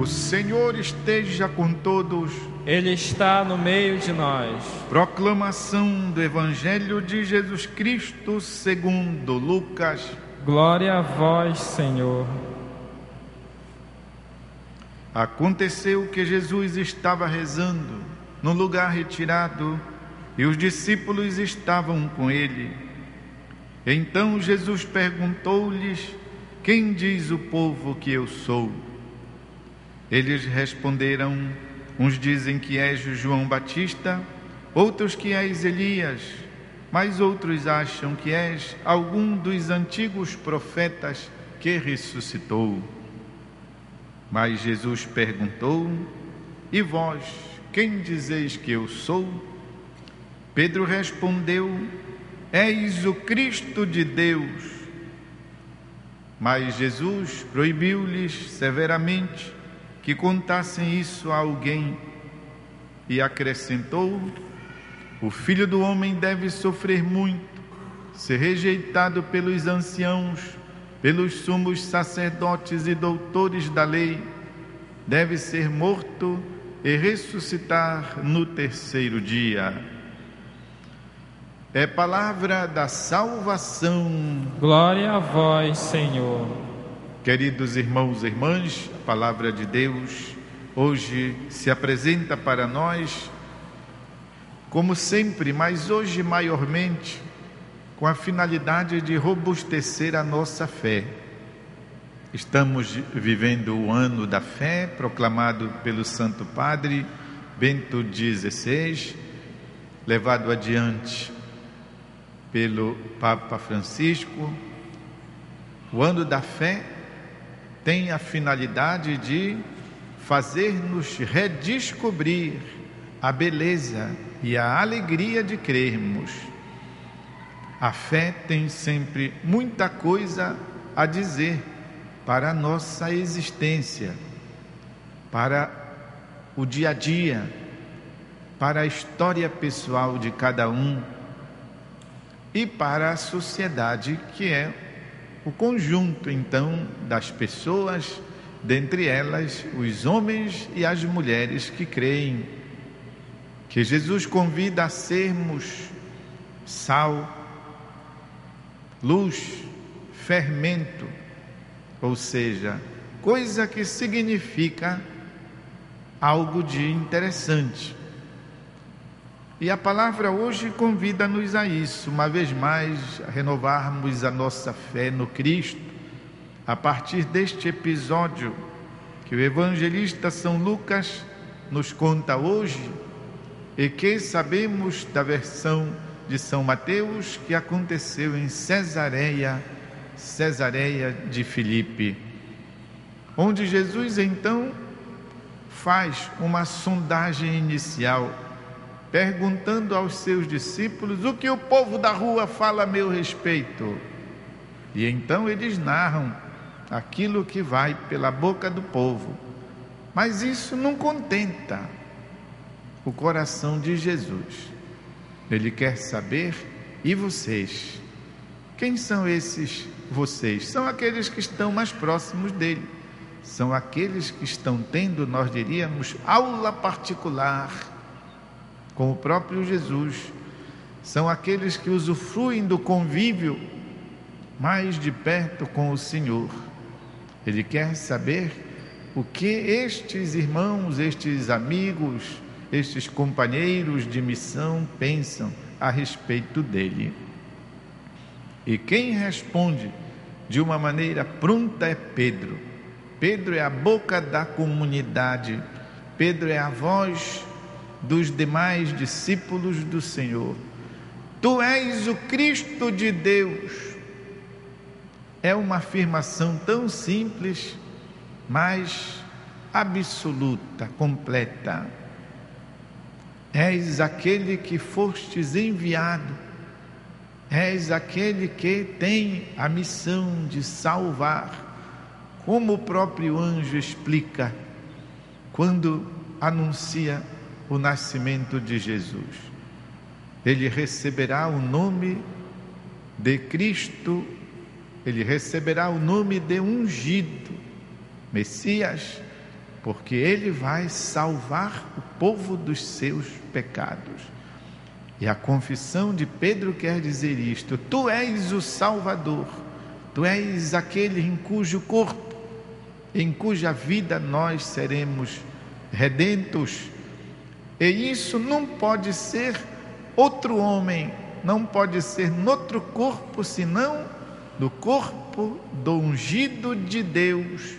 O Senhor esteja com todos. Ele está no meio de nós. Proclamação do Evangelho de Jesus Cristo segundo Lucas. Glória a vós, Senhor. Aconteceu que Jesus estava rezando num lugar retirado e os discípulos estavam com ele. Então Jesus perguntou-lhes: quem diz o povo que eu sou? Eles responderam: uns dizem que és João Batista, outros que és Elias, mas outros acham que és algum dos antigos profetas que ressuscitou. Mas Jesus perguntou: e vós, quem dizeis que eu sou? Pedro respondeu: és o Cristo de Deus. Mas Jesus proibiu-lhes severamente que contassem isso a alguém e acrescentou: o Filho do Homem deve sofrer muito, ser rejeitado pelos anciãos, pelos sumos sacerdotes e doutores da lei, deve ser morto e ressuscitar no terceiro dia. É palavra da salvação. Glória a vós, Senhor. Queridos irmãos e irmãs, a palavra de Deus hoje se apresenta para nós, como sempre, mas hoje maiormente, com a finalidade de robustecer a nossa fé. Estamos vivendo o ano da fé, proclamado pelo Santo Padre Bento XVI, levado adiante pelo Papa Francisco. O ano da fé tem a finalidade de fazer-nos redescobrir a beleza e a alegria de crermos. A fé tem sempre muita coisa a dizer para a nossa existência, para o dia a dia, para a história pessoal de cada um e para a sociedade, que é o conjunto, então, das pessoas, dentre elas os homens e as mulheres que creem, que Jesus convida a sermos sal, luz, fermento, ou seja, coisa que significa algo de interessante. E a palavra hoje convida-nos a isso, uma vez mais, a renovarmos a nossa fé no Cristo, a partir deste episódio que o evangelista São Lucas nos conta hoje e que sabemos da versão de São Mateus que aconteceu em Cesareia de Filipe, onde Jesus então faz uma sondagem inicial, perguntando aos seus discípulos o que o povo da rua fala a meu respeito. E então eles narram aquilo que vai pela boca do povo. Mas isso não contenta o coração de Jesus. Ele quer saber: e vocês? Quem são esses vocês? São aqueles que estão mais próximos dele. São aqueles que estão tendo, nós diríamos, aula particular com o próprio Jesus. São aqueles que usufruem do convívio mais de perto com o Senhor. Ele quer saber o que estes irmãos, estes amigos, estes companheiros de missão pensam a respeito dele. E quem responde de uma maneira pronta é Pedro. Pedro é a boca da comunidade. Pedro é a voz dos demais discípulos do Senhor. Tu és o Cristo de Deus. É uma afirmação tão simples, mas absoluta, completa. És aquele que fostes enviado, és aquele que tem a missão de salvar, como o próprio anjo explica quando anuncia o nascimento de Jesus. Ele receberá o nome de Cristo, ele receberá o nome de ungido, Messias, porque Ele vai salvar o povo dos seus pecados. E a confissão de Pedro quer dizer isto: Tu és o Salvador, Tu és aquele em cujo corpo, em cuja vida nós seremos redentos. E isso não pode ser outro homem, não pode ser noutro corpo, senão do corpo do ungido de Deus,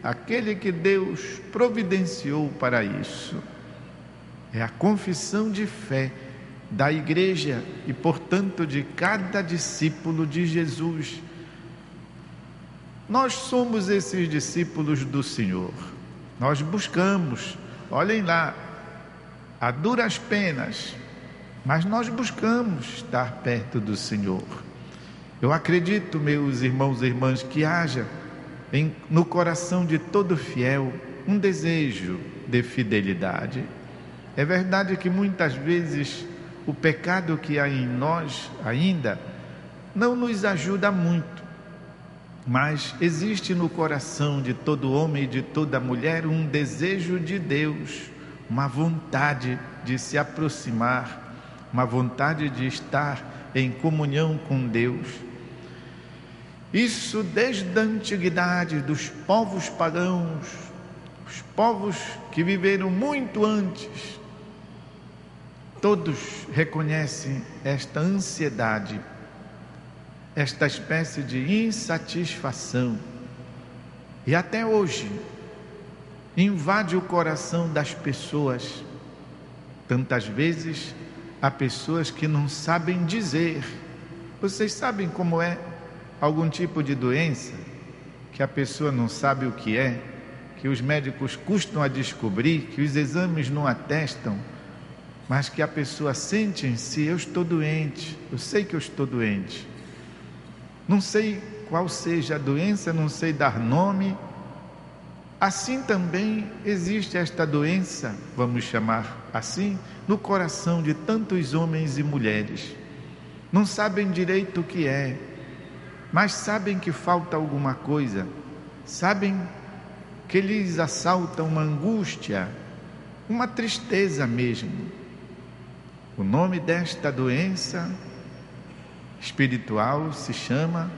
aquele que Deus providenciou para isso. É a confissão de fé da igreja e, portanto, de cada discípulo de Jesus. Nós somos esses discípulos do Senhor. Nós buscamos, olhem lá, a duras penas, mas nós buscamos estar perto do Senhor. Eu acredito, meus irmãos e irmãs, que haja no coração de todo fiel um desejo de fidelidade. É verdade que muitas vezes o pecado que há em nós ainda não nos ajuda muito, mas existe no coração de todo homem e de toda mulher um desejo de Deus, uma vontade de se aproximar, uma vontade de estar em comunhão com Deus. Isso desde a antiguidade dos povos pagãos, os povos que viveram muito antes, todos reconhecem esta ansiedade, esta espécie de insatisfação, e até hoje invade o coração das pessoas. Tantas vezes há pessoas que não sabem dizer. Vocês sabem como é algum tipo de doença que a pessoa não sabe o que é, que os médicos custam a descobrir, que os exames não atestam, mas que a pessoa sente em si: eu estou doente, eu sei que eu estou doente. Não sei qual seja a doença, não sei dar nome. Assim também existe esta doença, vamos chamar assim, no coração de tantos homens e mulheres. Não sabem direito o que é, mas sabem que falta alguma coisa, sabem que lhes assalta uma angústia, uma tristeza mesmo. O nome desta doença espiritual se chama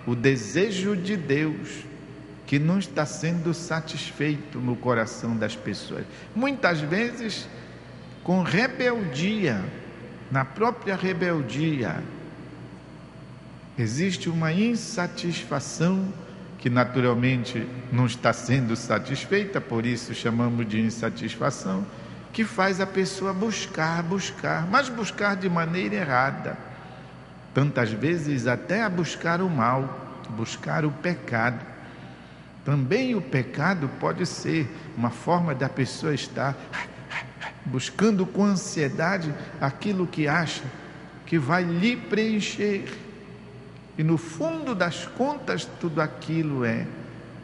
o desejo de Deus, que não está sendo satisfeito no coração das pessoas. Muitas vezes com rebeldia, na própria rebeldia, existe uma insatisfação que naturalmente não está sendo satisfeita, por isso chamamos de insatisfação, que faz a pessoa buscar, mas buscar de maneira errada. Tantas vezes até a buscar o mal, buscar o pecado. Também o pecado pode ser uma forma da pessoa estar buscando com ansiedade aquilo que acha que vai lhe preencher. E no fundo das contas, tudo aquilo é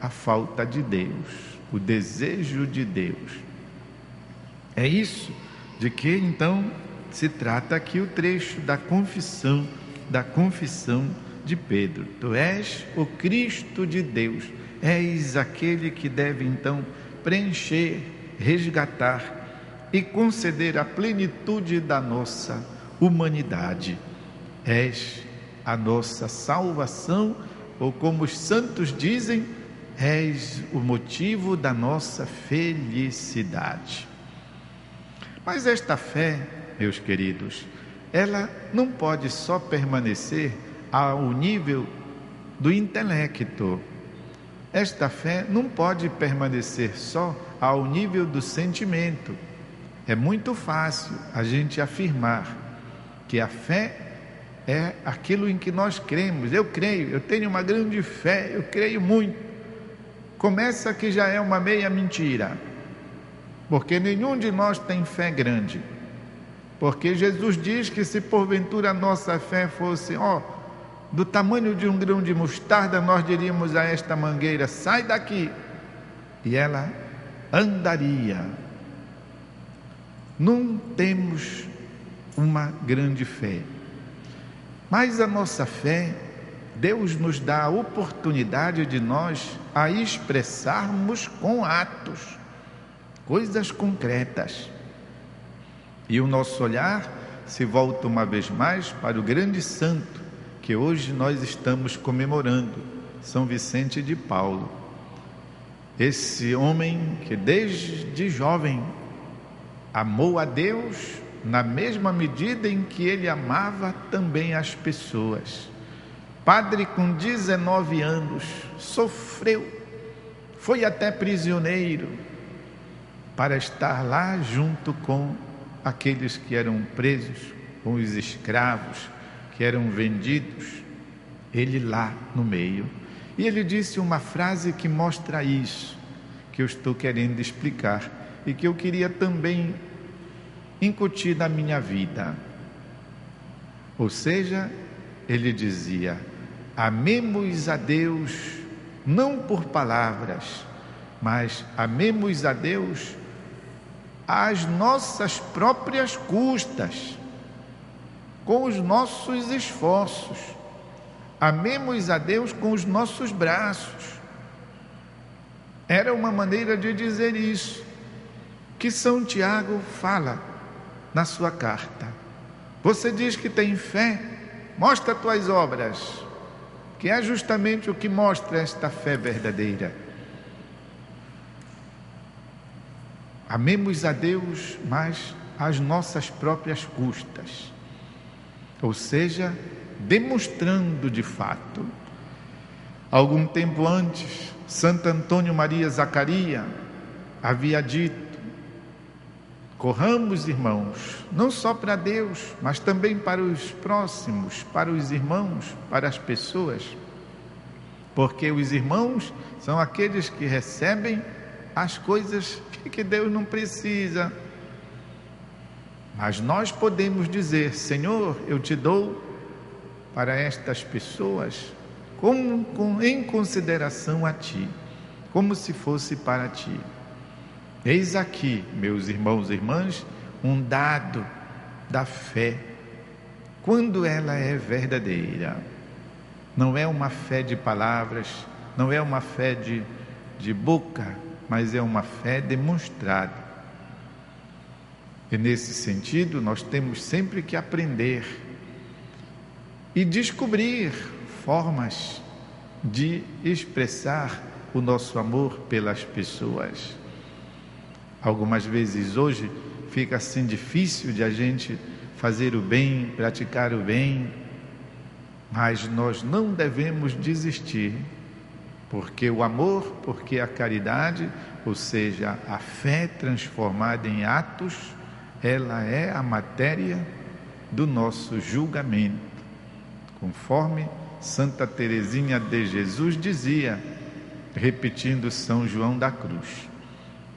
a falta de Deus, o desejo de Deus. É isso de que então se trata aqui o trecho da confissão de Pedro. Tu és o Cristo de Deus, és aquele que deve então preencher, resgatar e conceder a plenitude da nossa humanidade. És a nossa salvação, ou como os santos dizem, és o motivo da nossa felicidade. Mas esta fé, meus queridos, ela não pode só permanecer ao nível do intelecto. Esta fé não pode permanecer só ao nível do sentimento. É muito fácil a gente afirmar que a fé é aquilo em que nós cremos. Eu creio, eu tenho uma grande fé, eu creio muito. Começa que já é uma meia mentira, porque nenhum de nós tem fé grande. Porque Jesus diz que se porventura a nossa fé fosse do tamanho de um grão de mostarda, nós diríamos a esta mangueira: sai daqui, e ela andaria. Não temos uma grande fé, mas a nossa fé, Deus nos dá a oportunidade de nós a expressarmos com atos. coisas concretas. E o nosso olhar se volta uma vez mais para o grande santo que hoje nós estamos comemorando, São Vicente de Paulo. Esse homem que desde jovem amou a Deus na mesma medida em que ele amava também as pessoas. Padre com 19 anos, sofreu, foi até prisioneiro para estar lá junto com aqueles que eram presos, com os escravos que eram vendidos, ele lá no meio. E ele disse uma frase que mostra isso, que eu estou querendo explicar e que eu queria também incutir na minha vida. Ou seja, ele dizia: amemos a Deus não por palavras, mas amemos a Deus às nossas próprias custas, com os nossos esforços. Amemos a Deus com os nossos braços. Era uma maneira de dizer isso, que São Tiago fala na sua carta. Você diz que tem fé, mostra tuas obras, que é justamente o que mostra esta fé verdadeira. Amemos a Deus, mas às nossas próprias custas, ou seja, demonstrando de fato. Algum tempo antes, Santo Antônio Maria Zaccaria havia dito: corramos, irmãos, não só para Deus, mas também para os próximos, para os irmãos, para as pessoas, porque os irmãos são aqueles que recebem as coisas que Deus não precisa. Mas nós podemos dizer: Senhor, eu te dou para estas pessoas em consideração a Ti, como se fosse para Ti. Eis aqui, meus irmãos e irmãs, um dado da fé, quando ela é verdadeira. Não é uma fé de palavras, não é uma fé de boca, mas é uma fé demonstrada. E nesse sentido, nós temos sempre que aprender e descobrir formas de expressar o nosso amor pelas pessoas. Algumas vezes hoje fica assim difícil de a gente fazer o bem, praticar o bem, mas nós não devemos desistir, porque o amor, porque a caridade, ou seja, a fé transformada em atos, ela é a matéria do nosso julgamento, conforme Santa Teresinha de Jesus dizia, repetindo São João da Cruz: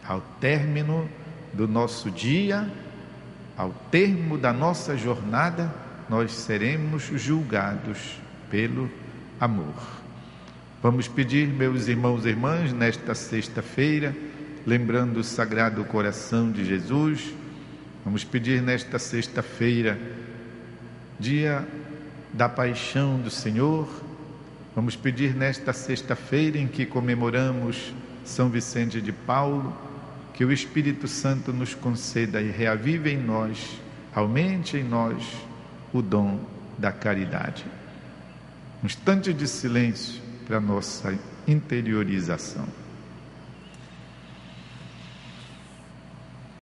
ao término do nosso dia, ao termo da nossa jornada, nós seremos julgados pelo amor. Vamos pedir, meus irmãos e irmãs, nesta sexta-feira, lembrando o Sagrado Coração de Jesus, vamos pedir nesta sexta-feira, dia da paixão do Senhor, vamos pedir nesta sexta-feira em que comemoramos São Vicente de Paulo, que o Espírito Santo nos conceda e reavive em nós, aumente em nós o dom da caridade. Um instante de silêncio para a nossa interiorização.